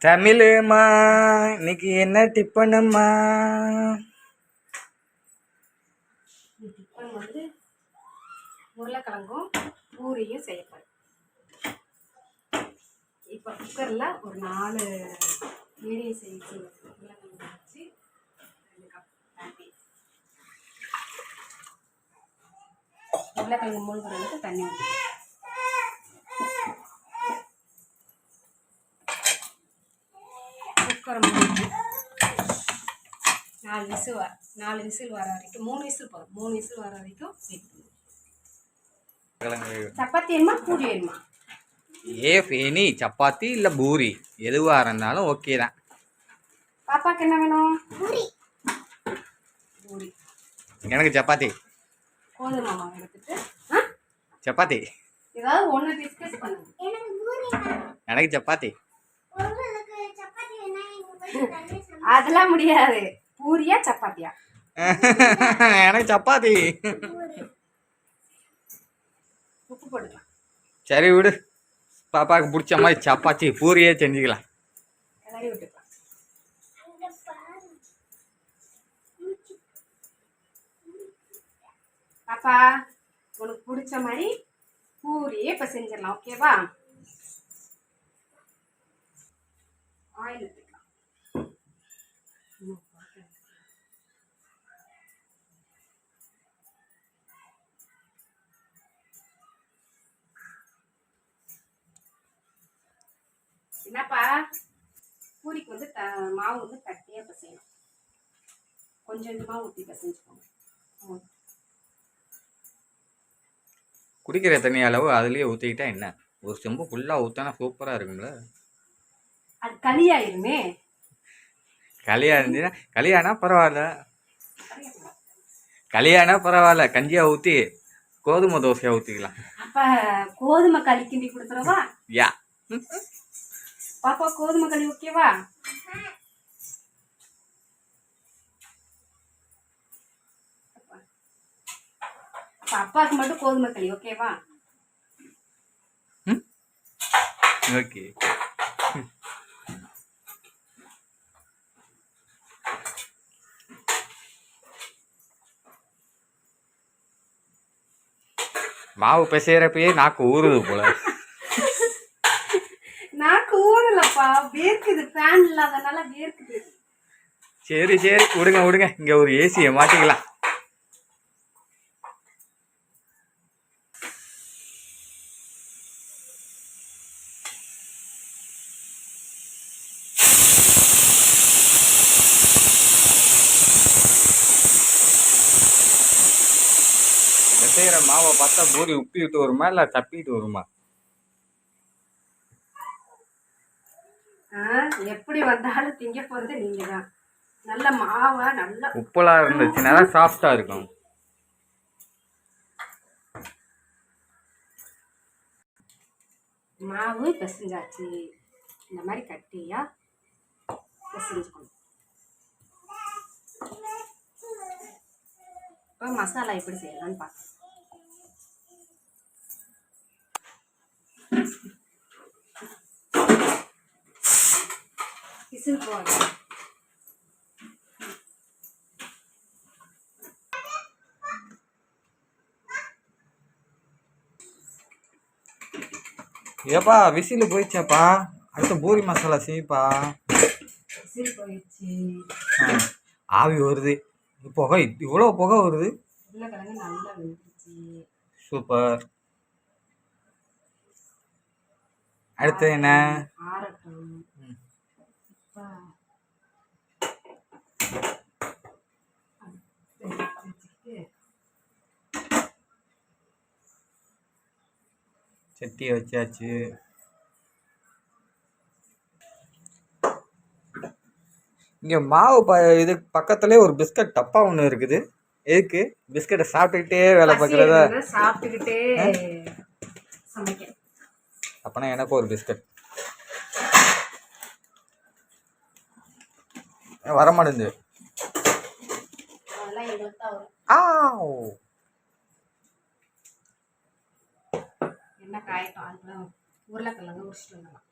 தமிழுமா இன்னைக்கு என்ன டிப்பனம்மா? டிப்பன் வந்து உருளைக்கிழங்கும் பூரியும் செய்யப்படும். இப்போ குக்கரில் ஒரு 4 மீடியம் சைஸ் உருளைக்கிழங்கு வச்சு 2 கப் தண்ணி, உருளைக்கிழங்கு மூழ்கிற அளவுக்கு தண்ணி ஊற்றி குக்கரை மூடி 4 விசில் வர வரைக்கும் 3 விசில் போதும். 3 விசில் வர வரைக்கும் வெயிட் பண்ணுங்க. சப்பாத்தி வேணுமா பூரி வேணுமா? எனி சப்பாத்தி இல்லை பூரி எதுவாக இருந்தாலும் ஓகே தான். பாப்பாக்கு என்ன வேணும்? பூரி. பூரி. எனக்கு சப்பாத்தி. கோதுமை மாவு எடுத்துட்டு சப்பாத்தி ஏதாவது ஒன்று டிஸ்கஸ் பண்ணுங்க. எனக்கு சப்பாத்தி. அதெல்லாம் முடியாது. பூரியா சப்பாத்தியா? எனக்கு சப்பாத்தி. உப்பு போட்டுக்கலாம். சரி விடு, பாப்பாவுக்கு பிடிச்ச மாதிரி சப்பாத்தி பூரியே செஞ்சுக்கலாம். கிளறி விட்டுக்கலாம். பாப்பா உனக்கு பிடிச்ச மாதிரி பூரியே இப்போ செஞ்சிடலாம். ஓகேவா? ஆயில் ஊற்றிக்கலாம். என்னப்பா பூரிக்கு வந்து மாவு வந்து தட்டியாக பிசையணும். கொஞ்சம் கொஞ்சமாக ஊற்றி பிசைஞ்சுக்கோங்க. குடிக்கிற தண்ணி அளவு அதுலேயே ஊற்றிக்கிட்டா என்ன, ஒரு செம்பு ஃபுல்லாக ஊற்றினா சூப்பராக இருக்கும்ல. அது களியாயிருமே. களியா இருந்துச்சுன்னா களியானா பரவாயில்ல, களியானா பரவாயில்ல, கஞ்சியாக ஊற்றி கோதுமை தோசையாக ஊற்றிக்கலாம். அப்போ கோதுமை களி கிண்டி கொடுத்துறவா? யா பாப்பா கோதுமை களி ஓகேவா? அப்பாவுக்கு மட்டும் கோதுமை களி ஓகேவா? ஓகே. மாவு பிசைறப்பயே நாக்கு ஊறுது போல. நாக்கு ஊறலப்பா, வேர்க்குது. ஃபேன் இல்லாதனால வேர்க்குது. சரி சரி விடுங்க விடுங்க, இங்க ஒரு ஏசியை மாட்டிக்கலாம். செய்கிற மாவை பார்த்தா பூரி உப்பிட்டு வருமா இல்லை தப்பிட்டு வருமா? எப்படி வந்தாலும் திங்க போறது நீங்க தான். நல்ல மாவா நல்ல உப்பெல்லாம் இருந்துச்சுன்னா தான் சாஃப்டா இருக்கும். மாவு பிசைஞ்சாச்சு. இந்த மாதிரி கட்டியா பிசைஞ்சுக்கணும். இப்போ மசாலா எப்படி செய்யலாம்னு பார்க்கலாம். விசில் போடு. ஏப்பா விசில் போயிடுச்சாப்பா, அடுத்த பூரி மசாலா செய்ப்பா. விசில் போயிடுச்சு. ஆவி வருது, புகை, இவ்வளோ புகை வருது. உருளைக்கிழங்கு நல்லா வெந்துருச்சு. சூப்பர். அடுத்து என்ன? ஆறட்டும். சட்டியை வச்சாச்சு. இங்க மாவு இது பக்கத்துலேயே ஒரு பிஸ்கட் டப்பா ஒன்று இருக்குது. எதுக்கு? பிஸ்கட்டை சாப்பிட்டுக்கிட்டே வேலை பார்க்குறதா? சாப்பிட்டுக்கிட்டே சமைக்க. அப்பனா எனக்கு ஒரு பிஸ்கட் வரமாட்டேங்குது. என்ன காயட்டும், அதுக்குள்ள உருளைக்கிழங்கு உரிச்சிட்டு வந்துடலாம்.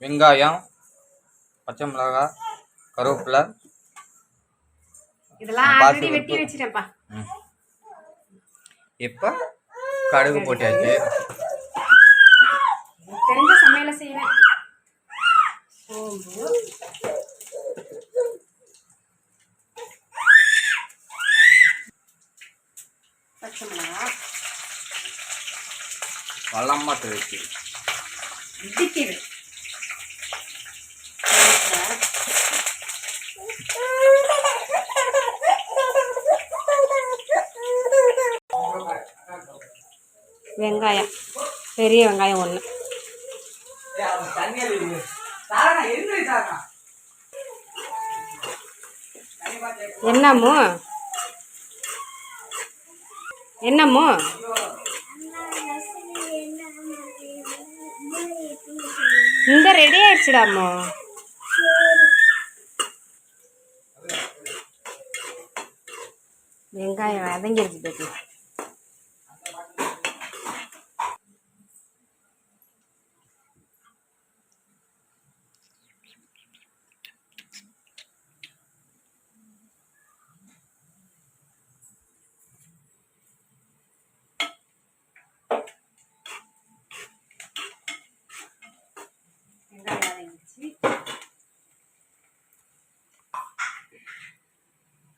வெங்காயம், பச்சை மிளகாய், கருவேப்பிலை, இதெல்லாம் ஆல்ரெடி வெட்டி வச்சிட்டேன்ப்பா. இப்போ கடுகு போட்டாச்சு. தெரிஞ்ச சமையலை செய்வேன். சோம்பு, பச்சை மிளகாய், வளமாக தெரிச்சு இடிக்குது, வெங்காயம், பெரிய வெங்காயம் 1. என்னமோ என்னமோ இந்த ரெடி ஆயிடுச்சுடாமோ. வெங்காயம் வதங்கிருச்சு பேட்டி.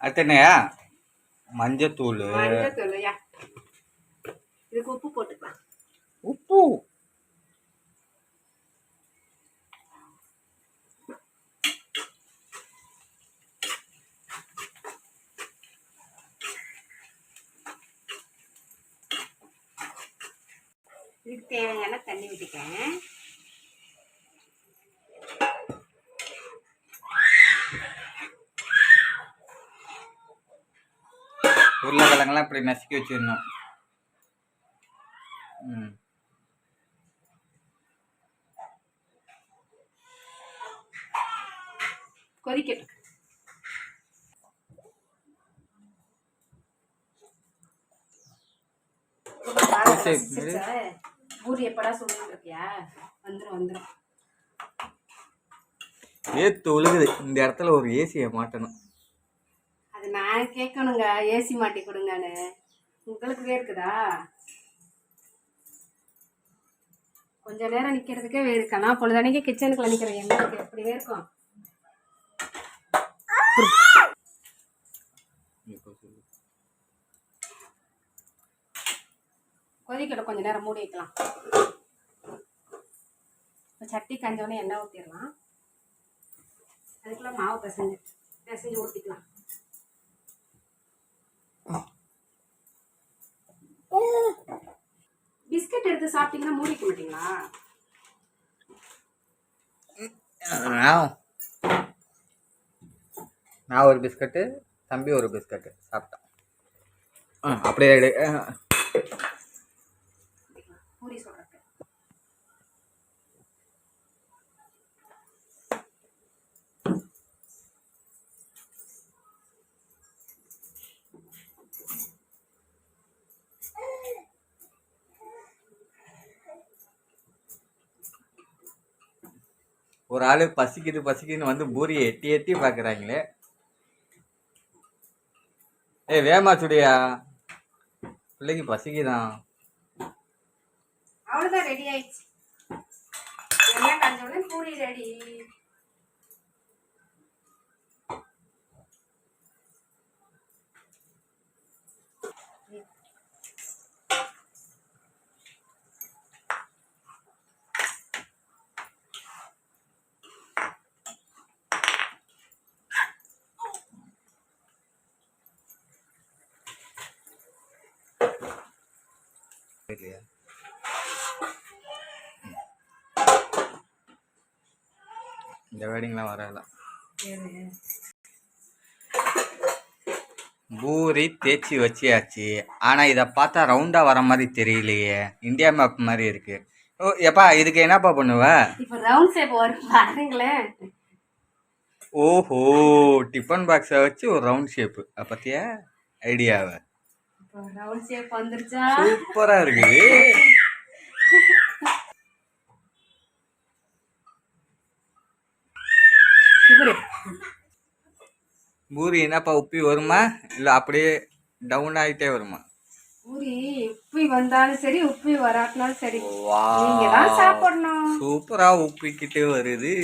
அடுத்தனையா மஞ்சத்தூள், இதுக்கு உப்பு போட்டுக்கலாம். உப்பு, இதுக்கு தேவையான தண்ணி விட்டுக்கேன். உருளைக்கிழங்கெல்லாம் இப்படி நசுக்கி வச்சிடணும். கொதிக்கட்டும். பூரி எப்படா சொல்லிட்டு இருக்கியா? வந்துடும். ஏத்து ஒழுகுது. இந்த இடத்துல ஒரு ஏசியை மாட்டணும். அது நான் கேட்கணுங்க, ஏசி மாட்டி கொடுங்கன்னு. உங்களுக்கு வேர்க்குதா? கொஞ்ச நேரம் நிக்கிறதுக்கே வேர்க்கணும். பொழுதானிக்கு கிச்சனுக்குள்ள நிக்கிறேன், எங்களுக்கு எப்படி வேர்க்கும்? கொதிக்கட்டும், கொஞ்ச நேரம் மூடி வைக்கலாம். சட்டி காஞ்சோடனே எண்ணெய் ஊற்றிடலாம். அதுக்குள்ள மாவு பிசைஞ்சு ஊற்றிக்கலாம். பிஸ்கட் எடுத்து சாப்பிட்டீங்கன்னா மூடிக்க மாட்டீங்களா? நான் ஒரு பிஸ்கட்டு, தம்பி ஒரு பிஸ்கட்டு சாப்பிட்டோம். அப்படியே பூரி சொல்றேன். ஒரு ஆளு பசிக்குதுன்னு வந்து பூரியை எட்டி எட்டி பாக்குறாங்களே. வேமா சுடியா, பிள்ளைக்கு பசிக்குதான். அவ்வளவுதான், ரெடி ஆயிடுச்சு. எல்லாம் காஞ்சோடனே பூரி ரெடி. இந்த வேடிங்லாம் வரல. பூரி தேய்ச்சி வச்சியாச்சு. ஆனா இதை பார்த்தா ரவுண்டா வர மாதிரி தெரியலையே, இந்தியா மேப் மாதிரி இருக்கு. ஓ எப்பா, இதுக்கு என்னப்பா பண்ணுவ? ஓஹோ, டிஃபன் பாக்ஸை வச்சு ஒரு ரவுண்ட் ஷேப்பு. பத்தியா ஐடியாவை? சூப்பரா இருக்குது. இவரு பூரி என்னப்பா உப்பி வருமா இல்லை அப்படியே டவுன் ஆகிட்டே வருமா? பூரி உப்பி வந்தாலும் சரி உப்பி வராட்டினாலும் சரி வா, நீங்க தான் சாப்பிடணும். சூப்பரா உப்பிக்கிட்டே வருது.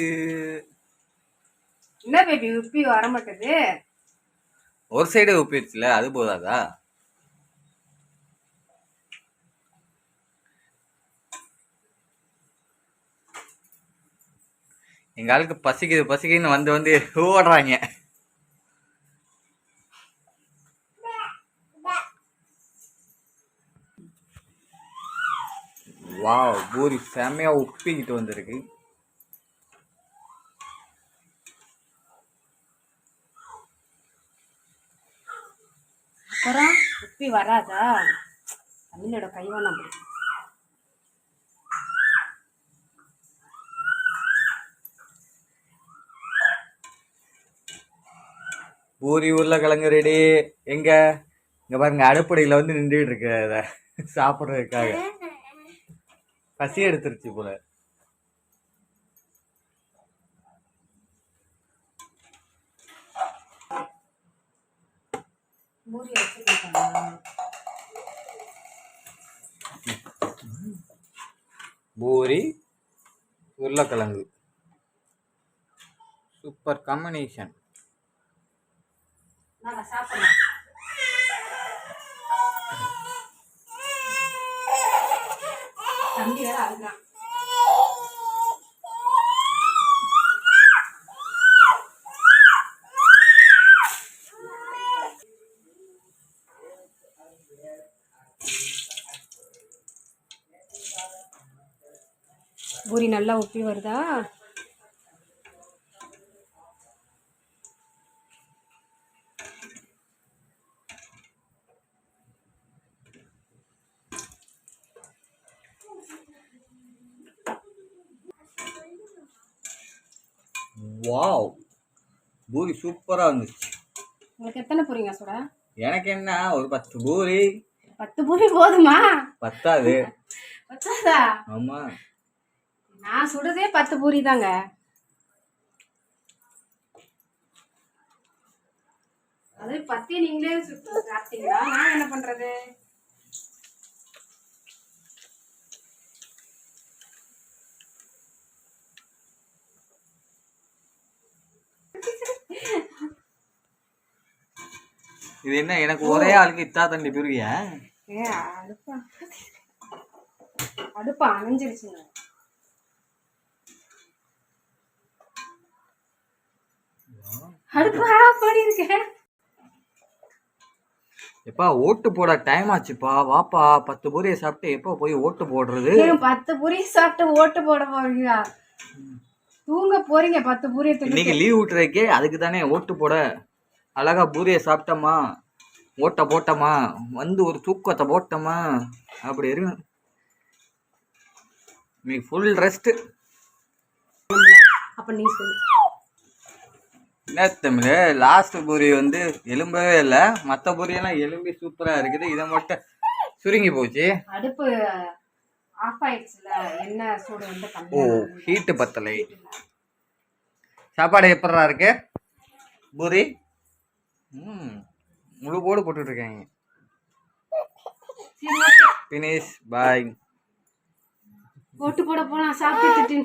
என்ன பேபி உப்பி வர மாட்டேது? ஒரு சைடு உப்பிடுச்சுல, அது போதாதா? எங்க ஆளுக்கு பசிக்குது பசிக்குதுன்னு வந்து வந்து ஓடுறாங்க. வாவ், பூரி செமையா உப்பிக்கிட்டு வந்திருக்கு. அப்புறம் உப்பி வராதா? தமிழோட கைவான அப்படி. பூரி உருளைக்கிழங்கு ரெடி. எங்க இங்க பாருங்க, அடுப்படையில வந்து நின்றுட்டு இருக்கு அத சாப்பிட்றதுக்காக. பசி எடுத்துருச்சு போல. பூரி வச்சுருக்காங்க. பூரி உருளைக்கிழங்கு சூப்பர் காம்பினேஷன். நாங்க சாப்பிடலாம். தம்பி வேற அதுதான். பூரி நல்லா உப்பி வருதா? வாவ், பூரி சூப்பரா இருந்துச்சு. உங்களுக்கு எத்தனை பூரிங்க சுட? எனக்கு என்ன, ஒரு 10 பூரி. 10 பூரி போதுமா? பத்தாது. பத்தாதா? ஆமா, நான் சுடுதே 10 பூரி தாங்க. அது 10 நீங்களே சுட்டு சாப்பிட்டீங்களா? நான் என்ன பண்றது? இது என்ன, எனக்கு ஒரே ஆளுக்கு இத்தா தண்டி பிரியா? ஏ அடுப்பா அணைஞ்சிருச்சுங்க. அடுப்பா பண்ணிருக்கேன். எப்பா ஓட்டு போட டைம் ஆச்சுப்பா, வாப்பா. 10 பூரியை சாப்பிட்டு எப்போ போய் ஓட்டு போடுறது? 10 பூரி சாப்பிட்டு ஓட்டு போட போறீங்களா? தூங்க போறீங்க 10 பூரி. இன்னைக்கு லீவ் விட்டுறதுக்கே அதுக்கு தானே, ஓட்டு போட. அழகா பூரியை சாப்பிட்டோமா, ஓட்ட போட்டோமா, வந்து ஒரு தூக்கத்தை போட்டோமா, அப்படி இருக்கு. இன்னைக்கு ஃபுல் ரெஸ்ட். அப்ப நீ சொல்லு. என்ன தமிழ், லாஸ்ட் பூரி வந்து எலும்பவே இல்லை. மற்ற பூரியெல்லாம் எலும்பி சூப்பரா இருக்குது, இதை மட்டும் சுருங்கி போச்சு. அடுப்பு ஆஃப் ஆயிடுச்சுல, என்ன சூடு வந்து ஓ, ஹீட்டு பத்தலை. சாப்பாடு எப்படா இருக்கு? பூரி முழு போடு போட்டுட்டு இருக்காங்க. ஃபினிஷ், பாய். ஓட்டு போட போலாம் சாப்பிட்டு.